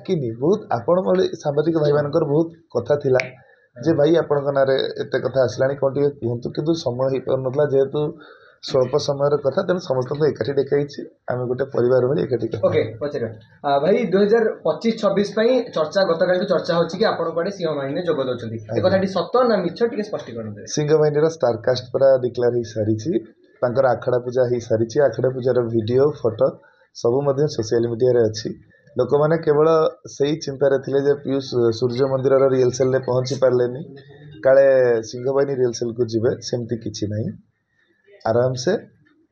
ଡାକିନି बहुत आपण भली सामाजिक भाई मानकर बहुत कथा थिला जे भाई आपण नारे एते कथा आसलानी कोन टिके कहंतु किंतु समय ही पर नथला जेहेतु स्वल्प समय कथा तेणु समस्त एकाठी देखाई आम गोटे परिवार भाई एकाठी ओके पचार भाई 2025-26 चर्चा गतकाल चर्चा होची कि आपण कुआडे सिंह बाहिनी जोग दउछंती ए कथाटी सत ना मिछ टिके स्पष्टीकरण दे सिंह बाहिनी स्टार कास्ट पूरा डिक्लेयर हो सारी तांकर आखड़ा पूजा हो सारी आखड़ा पूजार वीडियो फोटो सब सोशल मीडिया रे अच्छी लोक मैंने केवल से ही चिंतार थे पीयूष सूर्य मंदिर रिहर्सल में पहुँची पारे काले सिंह बाहिनी रिहर्सल को जीवे सेमती किसी ना आराम से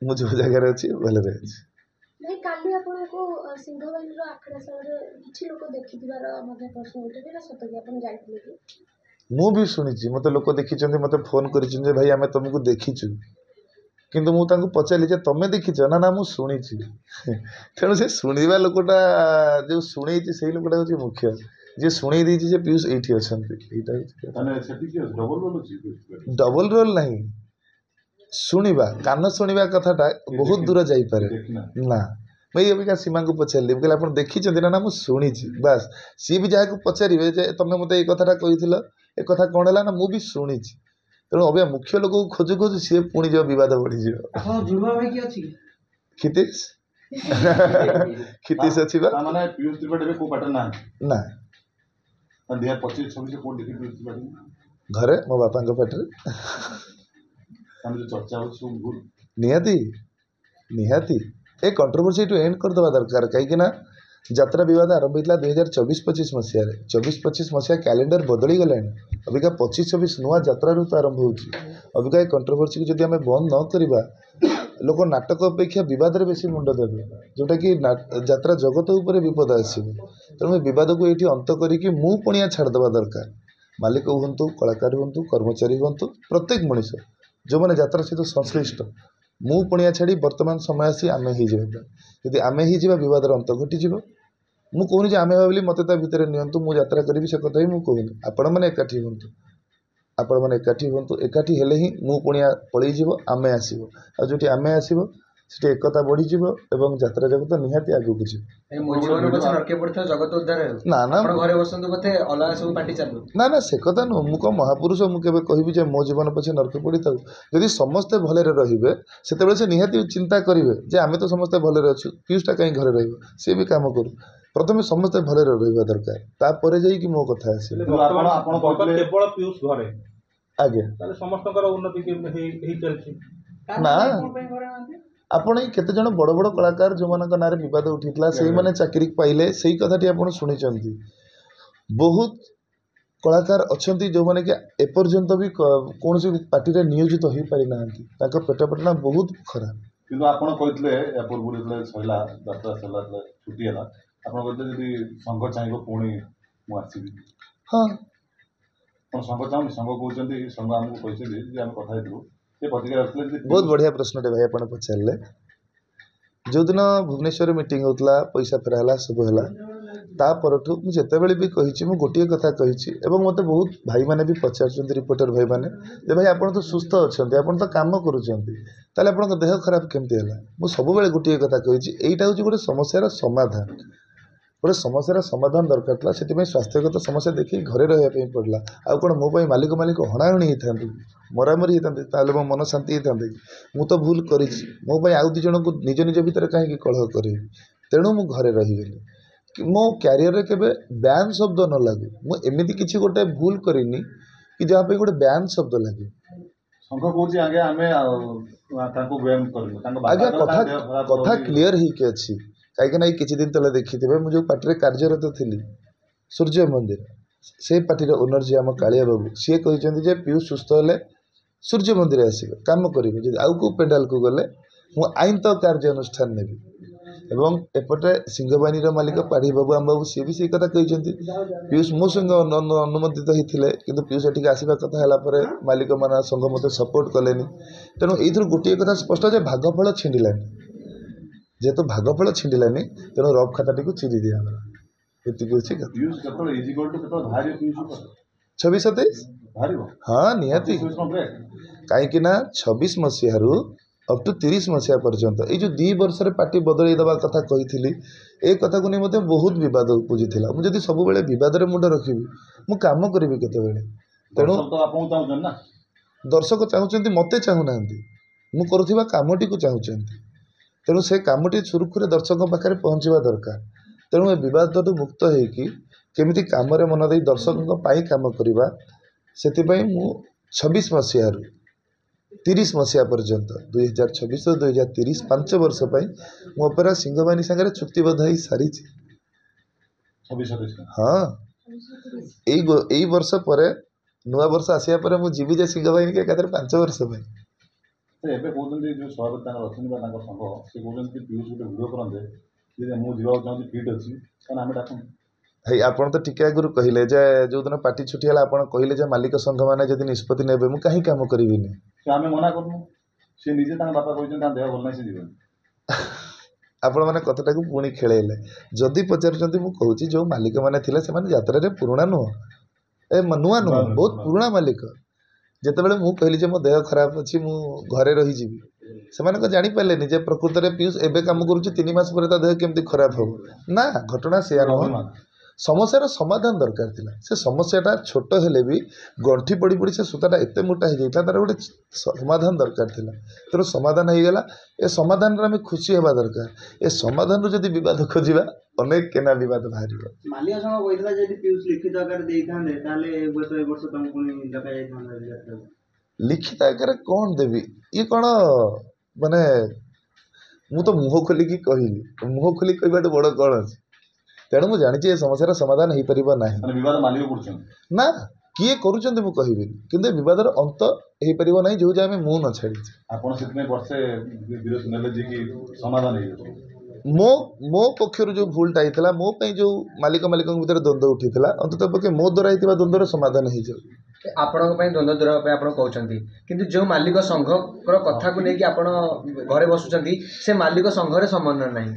मु जो जगार अच्छी भले नहीं काली आपको सिंहबाहिनी आखड़ा स्थल किसी लोग देखिथिबार मते प्रश्न उठे सत कि आपण जाइथिले कि मु भी सुनी मत लोक देखी मत फोन कर भाई आम तुमको देखीचु किंतु मु तांको पचारि जे तमे देखीच ना ना मु शुणी तेणु से शुणा लोकटा जो शुणी से लोकटा हूँ मुख्य जी शुणी देती जे पीयूष ये अच्छा डबल रोल ना शुणा कान शुणा कथाटा बहुत दूर जापे ना भाई अबिका सीमा को पचारि कहले आप देखी ना ना शुणी बास सी भी जहाँ पचारे तुम मत ये कथाटा कही ए कथा कौन है ना मुझे शुणी तेणु अभी मुख्य लोक खोजु खोजु सी पुणी जो बद बढ़ी क्षितिश क्षितिश अच्छी ना घरे मो बापा पाटे निहाती निहाती ए कंट्रोवर्सी एंड करदे दरकार कहीं यात्रा बद आरंभ होता 2024-25 मसीह 24-25 मसीहा कैलेंडर बदली गला अबिका 25-26 नुआ यात्रा ऋतु आरंभ हो अबिका कंट्रोवर्सी को जब आम बंद न करवा लोक नाटक अपेक्षा बद बेसी मुंड देवे जोटा कि यात्रा जगत उपर विपद आसो तेणु बद को ये अंत करके मु पुणिया छाड़देवा दरकार मालिक हूँ कलाकार हूँ कर्मचारी हूँ प्रत्येक मनीष जो मैंने यात्रा सहित संश्लिष्ट मु पुणिया छाड़ी वर्तमान समय आसी आम ही जदि आम ही बद अंत घटीज मु कहूनी जे आमे भाविली मत भितर नियंतु मु यात्रा करी से कथा ही मुझे कहूनी आपण मैंने एकाठी हूँ आपण मैंने एकाठी हूँ एकाठी हेले ही मु पुणिया पलैज आमे आसो आ जो आमे आसो से एकता बढ़ीज एवं यात्रा जगत निहाती आगू ना ना से कथा नुह मु कौन महापुरुष मुझे कहि मो जीवन पछे नरके पड़ी था जदि समस्ते भले रे से निहाती चिंता करेंगे जे आम तो समस्ते भले अच्छु पीयूषटा कहीं घरे रे भी कम करूँ प्रथम समस्ते भले रहा दरकार तापर जाइए मो कथा आस आज्ञा ना आपण केते जन बड़ बड़ कलाकार जो मान ना बद उठीला से मैंने चाकरी पाइले से कथाटी आप शुणी बहुत कलाकार अच्छा जो मैंने कि एपर्यंत भी कौन सी पार्टी रे नियोजित हो पारि ना पेट पटना बहुत खराब किंतु आपण कहते या पूर्व सैला यात्रा सैला छुट्टी है आप कहते संघ चाहिए पुणी मुझे हाँ संघ चाहूँ संघ कहते संघ आमको कहते आम कथा बहुत बढ़िया प्रश्न भाई आप पचारे जो दिन भुवनेश्वर मीटिंग होता पैसा फेराला सब है तापर मुझे भी कही गोटे कथा कही मत बहुत भाई मैंने भी पचार रिपोर्टर भाई मैंने भाई आप तो सुस्थ अच्छा आप तो कम कर देह खराब केमती है मुझे सब गोटे कथा कही यहीटा हूँ गोटे समस्यार समाधान गोटे समस्यार समाधान दरकार था से स्वास्थ्यगत समस्या देखिए घरे रही पड़ा आउ कौन मो मालिक मालिक हणाहणी होता मरामरी होता मो मन शांति होता मु तो भूल कर मो आउ दी जन को निज निज भितर कहीं कलह करी तेणु मु घरे रहीगली मो क्यारियर रे केबे बैन शब्द न लागू मु एमिति किछि गोटे भूल करिनी कि जहाँ पे गोटे बैन शब्द लगे संघ कहूँ आगे आमे आगे कथा क्लीयर ही के अच्छी कहीं किसी दिन तले देखी मुझे पार्टी कार्यरत थी सूर्य मंदिर से पार्टी ओनर जी आम कालिया बाबू सी कहते पीयूष सुस्थ हेले सूर्य मंदिर आसवे कम करेंगे आउ को पेंडाल को गले मु आईन तो कार्य अनुष्ठान नेबी एवं एपटे सिंहबाहिनी मालिक पाढ़ी बाबू आम बाबू सी भी से कथा कहते पीयूष मो संग अनुमोदित होते कि पीयूष एटिक आसवा कथा है मालिक मान संघ मत सपोर्ट कलेनि तेणु ये गोटे कथा स्पष्ट जे भागफल छिंडिलानी जेहेतु भागफल छिंडिलानी तेणु रफ खाताटी को चिरी दिगला छब्बीस 27 हाँ निहाती कहीं 26 मसीह अप टू 30 मसीहा पर्यंत ये जो 2 वर्ष पार्टी बदल देवा कथा कही ए कथा को नहीं बहुत बद उपजुला मुझे सब बद मुंड रखी मु काम करी केतबेले तेणु दर्शक तो आपको चाहूछन ना दर्शक चाहूँ मत चाहूना मु करुवा कमटी को चाहूँ तेणु से कमटी सुरुखुरे दर्शक पाखे पहुँचवा दरकार तेणु ए बद मुक्त होगी केमी कम मन दे दर्शकों कम करवा से 26 मसीह 30 मसीहा पर्यंत 2026 और 2030 5 वर्ष मु अपेरा सिंहवाहिनी सागर चुक्तिबद्ध हो सारी 26 हाँ यही वर्ष पर नुआ वर्ष आसिया पर मु जीवी जे सिंहवाहिनी के एकाथरे 5 वर्ष से एबे कहते जो सभापति अच्छा संघ से कहते पीयूष गोटे भिडियो करते मुझे चाहूँ फिट अच्छी आम डाक भाई आपन तो टिके आगुरी कहले जे जो दिन पार्टी छुट्टी है आपन कहले जे मालिक संघ मैंने जब निष्पत्ति ने मु कहीं काम करी आम मना करूँ सी निजे बापा कहते देह भल ना से जीवन आपण मैंने कथटा को पुणी खेलेले जदि पचार मु कहूँ जो मालिक मैंने से यात्रा पुराणा नुह ए नुआ नुह बहुत पुराणा मालिक जितेबाला मु कहली मो देह खराब अच्छी मु घरे रही से जापारे जे प्रकृत में पीयूष एवं कम करुच्ची 3 मास पर देह केमती खराब हम ना घटना से नुह समस्यार समाधान दरकार थिला से समस्याटा छोट हेले भी गंठी पड़ी पड़ी से सूताटा एते मोटा हो जाता तार गोटे समाधान दरकार थिला तेणु समाधान हो गला ए समाधान आम खुशी होगा दरकार ए समाधान जदि बद खोजा अनेक केना बद बाहर मालिक संघ कहला जदि पीयूष लिखित आकार देइथांदे ताले ए वर्ष तुम पुनी डका जाइथांदे लिखित आकार कौन देवी ये कौन माने मु तो मुह खोलिकी कहली मुह खोली कहबा बड़ कौन अच्छे तेणु मुझे जानी समस्या समाधान हो पार ना विवाद मालिक कर ना किए करुँच मुझे कहबी कि विवादर अंत हो पार ना जो आम मुँह न छाड़ी आपड़ से वर्षे विरोध ने जी समाधान हो मो मो पक्षर जो भूलटा होता मो जो मालिक भितर द्वंद्व उठी अंत पक्षे मो द्वारा होता द्वंद्वर समाधान हो जाए आपण द्वंद्व दूर कहते किंतु जो मालिक संघर कथा को लेकिन आप घरे बसुंट से मालिक संघर समन्वय ना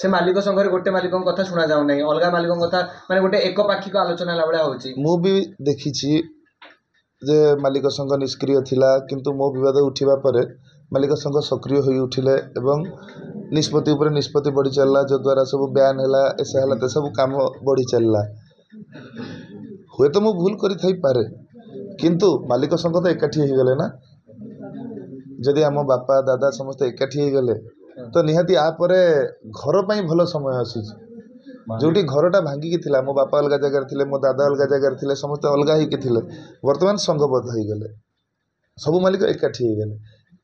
से मालिक संघर गोटे मालिक कथा शुणा जाऊ ना अलग मालिक कथा माने गोटे एकपाक्षिक आलोचना भाया होची मु भी देखी जे मालिक संघ निष्क्रिय थिला किंतु मो विवाद उठिबा परे मालिक संघ सक्रिय हो उठिले एवं निष्पत्ति उपर निष्पत्ति बढ़ी चलला जो द्वारा सब बयान हैला ऐसा हैला ते सब काम बढ़ी चलला हुए तो मु भूल करि थाई पारे किंतु मालिक संघ तो एकाठी हो गले ना जदि आम बापा दादा समस्त एकाठी हो गले तो निहाती आपरे घर पाई भल समय आसुची जोटी घरटा भांगिकी थिला मो बापा अलग जगह थिले मो दादा अलग जगह थिले समस्त अलग होइके थिले वर्तमान संघबद्ध हो गले सब मालिक एकाठी हो गले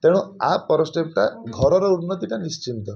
तेणु आ पर स्टेपटा घरर उन्नतिटा निश्चिंत